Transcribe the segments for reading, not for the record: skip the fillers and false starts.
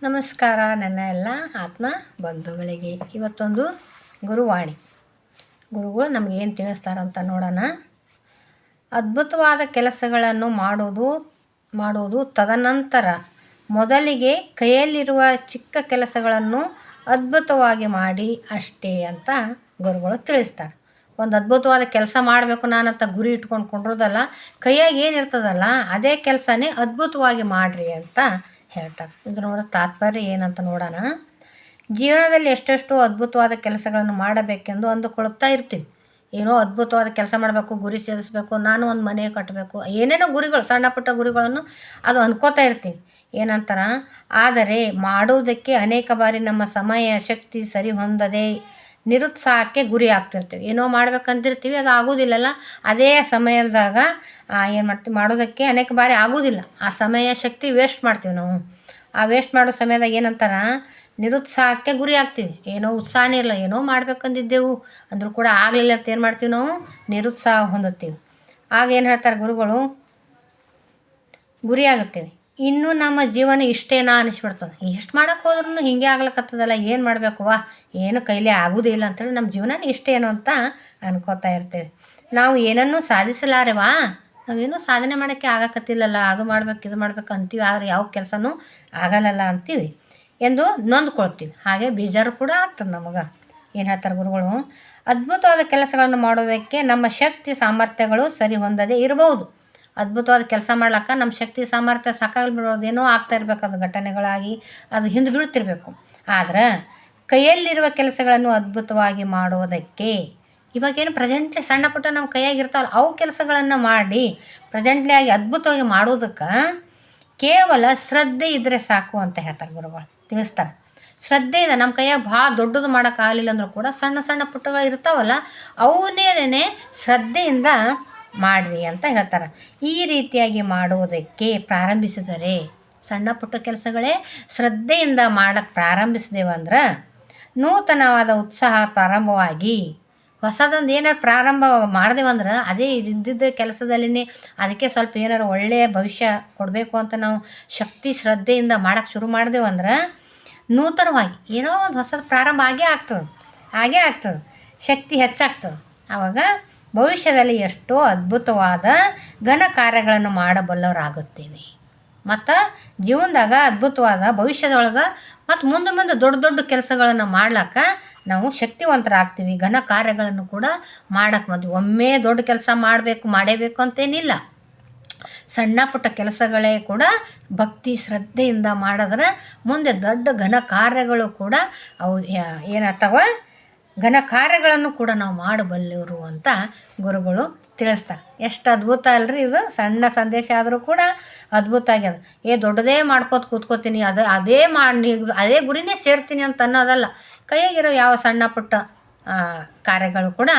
ನಮಸ್ಕಾರ ನನ್ನ ಎಲ್ಲ ಆತ್ಮ ಬಂಧುಗಳಿಗೆ. ಇವತ್ತೊಂದು ಗುರುವಾಣಿ. ಗುರುಗಳು ನಮಗೆ ಏನು ತಿಳಿಸ್ತಾರಂತ ನೋಡೋಣ. ಅದ್ಭುತವಾದ ಕೆಲಸಗಳನ್ನು ಮಾಡುವುದು ತದನಂತರ ಮೊದಲಿಗೆ ಕೈಯಲ್ಲಿರುವ ಚಿಕ್ಕ ಕೆಲಸಗಳನ್ನು ಅದ್ಭುತವಾಗಿ ಮಾಡಿ ಅಷ್ಟೇ ಅಂತ ಗುರುಗಳು ತಿಳಿಸ್ತಾರೆ. ಒಂದು ಅದ್ಭುತವಾದ ಕೆಲಸ ಮಾಡಬೇಕು ನಾನಂತ ಗುರಿ ಇಟ್ಕೊಂಡು ಕೊಂಡಿರೋದಲ್ಲ, ಕೈಯಾಗಿ ಏನಿರ್ತದಲ್ಲ ಅದೇ ಕೆಲಸನೇ ಅದ್ಭುತವಾಗಿ ಮಾಡಿರಿ ಅಂತ ಹೇಳ್ತಾರೆ. ಇದು ನೋಡೋ ತಾತ್ಪರ್ಯ ಏನಂತ ನೋಡೋಣ. ಜೀವನದಲ್ಲಿ ಎಷ್ಟೆಷ್ಟು ಅದ್ಭುತವಾದ ಕೆಲಸಗಳನ್ನು ಮಾಡಬೇಕೆಂದು ಅಂದುಕೊಳ್ತಾ ಇರ್ತೀವಿ. ಏನೋ ಅದ್ಭುತವಾದ ಕೆಲಸ ಮಾಡಬೇಕು, ಗುರಿ ಸೇರಿಸಬೇಕು, ನಾನು ಒಂದು ಮನೆ ಕಟ್ಟಬೇಕು, ಏನೇನೋ ಗುರಿಗಳು, ಸಣ್ಣ ಪುಟ್ಟ ಗುರಿಗಳನ್ನು ಅದು ಅಂದ್ಕೋತಾ ಇರ್ತೀವಿ. ಏನಂತಾರ, ಆದರೆ ಮಾಡುವುದಕ್ಕೆ ಅನೇಕ ಬಾರಿ ನಮ್ಮ ಸಮಯ ಶಕ್ತಿ ಸರಿ ಹೊಂದದೆ ನಿರುತ್ಸಾಹಕ್ಕೆ ಗುರಿ ಆಗ್ತಿರ್ತೀವಿ. ಏನೋ ಮಾಡ್ಬೇಕಂತಿರ್ತೀವಿ, ಅದು ಆಗೋದಿಲ್ಲಲ್ಲ. ಅದೇ ಸಮಯದಾಗ ಏನು ಮಾಡ್ತೀವಿ, ಮಾಡೋದಕ್ಕೆ ಅನೇಕ ಬಾರಿ ಆಗೋದಿಲ್ಲ. ಆ ಸಮಯ ಶಕ್ತಿ ವೇಸ್ಟ್ ಮಾಡ್ತೀವಿ ನಾವು. ಆ ವೇಸ್ಟ್ ಮಾಡೋ ಸಮಯದಾಗ ಏನಂತಾರ, ನಿರುತ್ಸಾಹಕ್ಕೆ ಗುರಿ ಆಗ್ತೀವಿ. ಏನೋ ಉತ್ಸಾಹನೇ ಇಲ್ಲ, ಏನೋ ಮಾಡ್ಬೇಕಂದಿದ್ದೆವು ಅಂದರೂ ಕೂಡ ಆಗಲಿಲ್ಲ ಅಂತ ಏನು ಮಾಡ್ತೀವಿ ನಾವು, ನಿರುತ್ಸಾಹ ಹೊಂದುತ್ತೀವಿ. ಆಗ ಏನು ಹೇಳ್ತಾರೆ ಗುರುಗಳು, ಗುರಿ ಆಗುತ್ತೇವೆ. ಇನ್ನೂ ನಮ್ಮ ಜೀವನ ಇಷ್ಟೇನಾ ಅನಿಸ್ಬಿಡ್ತದೆ. ಎಷ್ಟು ಮಾಡೋಕ್ಕೆ ಹೋದ್ರೂ ಹೀಗೆ ಆಗ್ಲಿಕ್ಕತ್ತದಲ್ಲ, ಏನು ಮಾಡಬೇಕು, ಏನು ಕೈಲೇ ಆಗೋದಿಲ್ಲ ಅಂತೇಳಿ ನಮ್ಮ ಜೀವನ ಇಷ್ಟೇನು ಅಂತ ಅನ್ಕೋತಾ ಇರ್ತೇವೆ. ನಾವು ಏನನ್ನೂ ಸಾಧಿಸಲಾರೆವಾ, ನಾವೇನೂ ಸಾಧನೆ ಮಾಡೋಕ್ಕೆ ಆಗಕತ್ತಿಲ್ಲಲ್ಲ, ಅದು ಮಾಡ್ಬೇಕು ಇದು ಮಾಡ್ಬೇಕು ಅಂತೀವಿ, ಆದರೆ ಯಾವ ಕೆಲಸನೂ ಆಗಲ್ಲಲ್ಲ ಅಂತೀವಿ ಎಂದು ನೊಂದ್ಕೊಳ್ತೀವಿ. ಹಾಗೆ ಬೇಜಾರು ಕೂಡ ಆಗ್ತದೆ ನಮಗೆ. ಏನು ಹೇಳ್ತಾರೆ ಗುರುಗಳು, ಅದ್ಭುತವಾದ ಕೆಲಸಗಳನ್ನು ಮಾಡೋದಕ್ಕೆ ನಮ್ಮ ಶಕ್ತಿ ಸಾಮರ್ಥ್ಯಗಳು ಸರಿ ಹೊಂದದೇ ಇರಬಹುದು. ಅದ್ಭುತವಾದ ಕೆಲಸ ಮಾಡ್ಲಿಕ್ಕೆ ನಮ್ಮ ಶಕ್ತಿ ಸಾಮರ್ಥ್ಯ ಸಾಕಾಗ್ಬಿಡೋದು, ಏನೋ ಆಗ್ತಾ ಇರಬೇಕು, ಅದು ಘಟನೆಗಳಾಗಿ ಅದು ಹಿಂದೆ ಬೀಳ್ತಿರ್ಬೇಕು. ಆದ್ರೆ ಕೈಯಲ್ಲಿರುವ ಕೆಲಸಗಳನ್ನು ಅದ್ಭುತವಾಗಿ ಮಾಡೋದಕ್ಕೆ, ಇವಾಗೇನು ಪ್ರೆಸೆಂಟ್ಲಿ ಸಣ್ಣ ಪುಟ್ಟ ನಮ್ಮ ಕೈಯಾಗಿರ್ತಾವಲ್ಲ ಅವು ಕೆಲಸಗಳನ್ನು ಮಾಡಿ ಪ್ರೆಸೆಂಟ್ಲಿ ಆಗಿ ಅದ್ಭುತವಾಗಿ ಮಾಡೋದಕ್ಕೆ ಕೇವಲ ಶ್ರದ್ಧೆ ಇದ್ದರೆ ಸಾಕು ಅಂತ ಹೇಳ್ತಾರೆ ಗುರುಗಳು, ತಿಳಿಸ್ತಾರೆ. ಶ್ರದ್ಧೆಯಿಂದ ನಮ್ಮ ಕೈಯಾಗ ಭಾಳ ದೊಡ್ಡದು ಮಾಡೋಕ್ಕಾಗಲಿಲ್ಲ ಅಂದರೂ ಕೂಡ ಸಣ್ಣ ಸಣ್ಣ ಪುಟ್ಟಗಳು ಇರ್ತಾವಲ್ಲ ಅವನ್ನೇ ಶ್ರದ್ಧೆಯಿಂದ ಮಾಡಿರಿ ಅಂತ ಹೇಳ್ತಾರೆ. ಈ ರೀತಿಯಾಗಿ ಮಾಡುವುದಕ್ಕೆ ಪ್ರಾರಂಭಿಸಿದರೆ, ಸಣ್ಣ ಪುಟ್ಟ ಕೆಲಸಗಳೇ ಶ್ರದ್ಧೆಯಿಂದ ಮಾಡೋಕ್ಕೆ ಪ್ರಾರಂಭಿಸಿದೆವಂದ್ರೆ ನೂತನವಾದ ಉತ್ಸಾಹ ಪ್ರಾರಂಭವಾಗಿ ಹೊಸದೊಂದು ಏನಾರು ಪ್ರಾರಂಭ ಮಾಡಿದೆವಂದ್ರೆ ಅದೇ ಇದ್ದಿದ್ದ ಕೆಲಸದಲ್ಲಿನೇ ಅದಕ್ಕೆ ಸ್ವಲ್ಪ ಏನಾರು ಒಳ್ಳೆಯ ಭವಿಷ್ಯ ಕೊಡಬೇಕು ಅಂತ ನಾವು ಶಕ್ತಿ ಶ್ರದ್ಧೆಯಿಂದ ಮಾಡೋಕ್ಕೆ ಶುರು ಮಾಡಿದೆವಂದ್ರೆ ನೂತನವಾಗಿ ಏನೋ ಒಂದು ಹೊಸದು ಪ್ರಾರಂಭ ಆಗೇ ಆಗ್ತದೆ, ಶಕ್ತಿ ಹೆಚ್ಚಾಗ್ತದೆ. ಆವಾಗ ಭವಿಷ್ಯದಲ್ಲಿ ಎಷ್ಟೋ ಅದ್ಭುತವಾದ ಘನ ಕಾರ್ಯಗಳನ್ನು ಮಾಡಬಲ್ಲವರಾಗುತ್ತೇವೆ. ಮತ್ತು ಜೀವನದಾಗ ಅದ್ಭುತವಾದ ಭವಿಷ್ಯದೊಳಗೆ ಮತ್ತು ಮುಂದೆ ದೊಡ್ಡ ಕೆಲಸಗಳನ್ನು ಮಾಡ್ಲಿಕ್ಕೆ ನಾವು ಶಕ್ತಿವಂತರಾಗ್ತೀವಿ. ಘನ ಕಾರ್ಯಗಳನ್ನು ಕೂಡ ಮಾಡೋಕ್ಕೆ ಒಮ್ಮೆ ದೊಡ್ಡ ಕೆಲಸ ಮಾಡಬೇಕು ಅಂತೇನಿಲ್ಲ. ಸಣ್ಣ ಪುಟ್ಟ ಕೆಲಸಗಳೇ ಕೂಡ ಭಕ್ತಿ ಶ್ರದ್ಧೆಯಿಂದ ಮಾಡಿದ್ರೆ ಮುಂದೆ ದೊಡ್ಡ ಘನ ಕಾರ್ಯಗಳು ಕೂಡ ಅವು ಏನಾಗ್ತಾವ, ಘನ ಕಾರ್ಯಗಳನ್ನು ಕೂಡ ನಾವು ಮಾಡಬಲ್ಲವರು ಅಂತ ಗುರುಗಳು ತಿಳಿಸ್ತಾರೆ. ಎಷ್ಟು ಅದ್ಭುತ ಅಲ್ರಿ ಇದು. ಸಣ್ಣ ಸಂದೇಶ ಆದರೂ ಕೂಡ ಅದ್ಭುತ ಆಗ್ಯದ. ದೊಡ್ಡದೇ ಮಾಡ್ಕೋತ ಕೂತ್ಕೋತೀನಿ, ಅದೇ ಗುರಿನೇ ಸೇರ್ತೀನಿ ಅಂತ ಅನ್ನೋದಲ್ಲ. ಕೈಯಾಗಿರೋ ಯಾವ ಸಣ್ಣ ಪುಟ್ಟ ಕಾರ್ಯಗಳು ಕೂಡ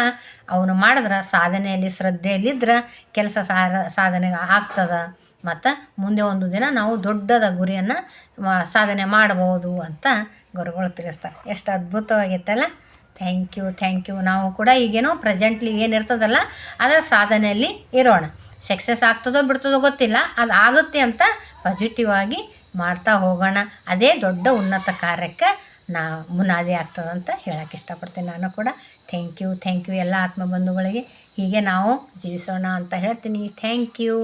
ಅವನು ಮಾಡಿದ್ರೆ, ಸಾಧನೆಯಲ್ಲಿ ಶ್ರದ್ಧೆಯಲ್ಲಿದ್ದರೆ ಕೆಲಸ ಸಾಧನೆ ಆಗ್ತದೆ. ಮತ್ತು ಮುಂದೆ ಒಂದು ದಿನ ನಾವು ದೊಡ್ಡದ ಗುರಿಯನ್ನು ಸಾಧನೆ ಮಾಡ್ಬೋದು ಅಂತ ಗುರುಗಳು ತಿಳಿಸ್ತಾರೆ. ಎಷ್ಟು ಅದ್ಭುತವಾಗಿತ್ತಲ್ಲ. Thank you. ನಾವು ಕೂಡ ಈಗೇನೋ ಪ್ರೆಸೆಂಟ್ಲಿ ಏನಿರ್ತದಲ್ಲ ಅದರ ಸಾಧನೆಯಲ್ಲಿ ಇರೋಣ. ಸಕ್ಸಸ್ ಆಗ್ತದೋ ಬಿಡ್ತದೋ ಗೊತ್ತಿಲ್ಲ, ಅದು ಆಗುತ್ತೆ ಅಂತ ಪಾಸಿಟಿವ್ ಆಗಿ ಮಾಡ್ತಾ ಹೋಗೋಣ. ಅದೇ ದೊಡ್ಡ ಉನ್ನತ ಕಾರ್ಯಕ್ಕೆ ಮುನ್ನಾದಿ ಆಗ್ತದಂತ ಹೇಳೋಕ್ಕೆ ಇಷ್ಟಪಡ್ತೀನಿ. ನಾನು ಕೂಡ ಥ್ಯಾಂಕ್ ಯು ಎಲ್ಲ ಆತ್ಮಬಂಧುಗಳಿಗೆ. ಹೀಗೆ ನಾವು ಜೀವಿಸೋಣ ಅಂತ ಹೇಳ್ತೀನಿ. Thank you.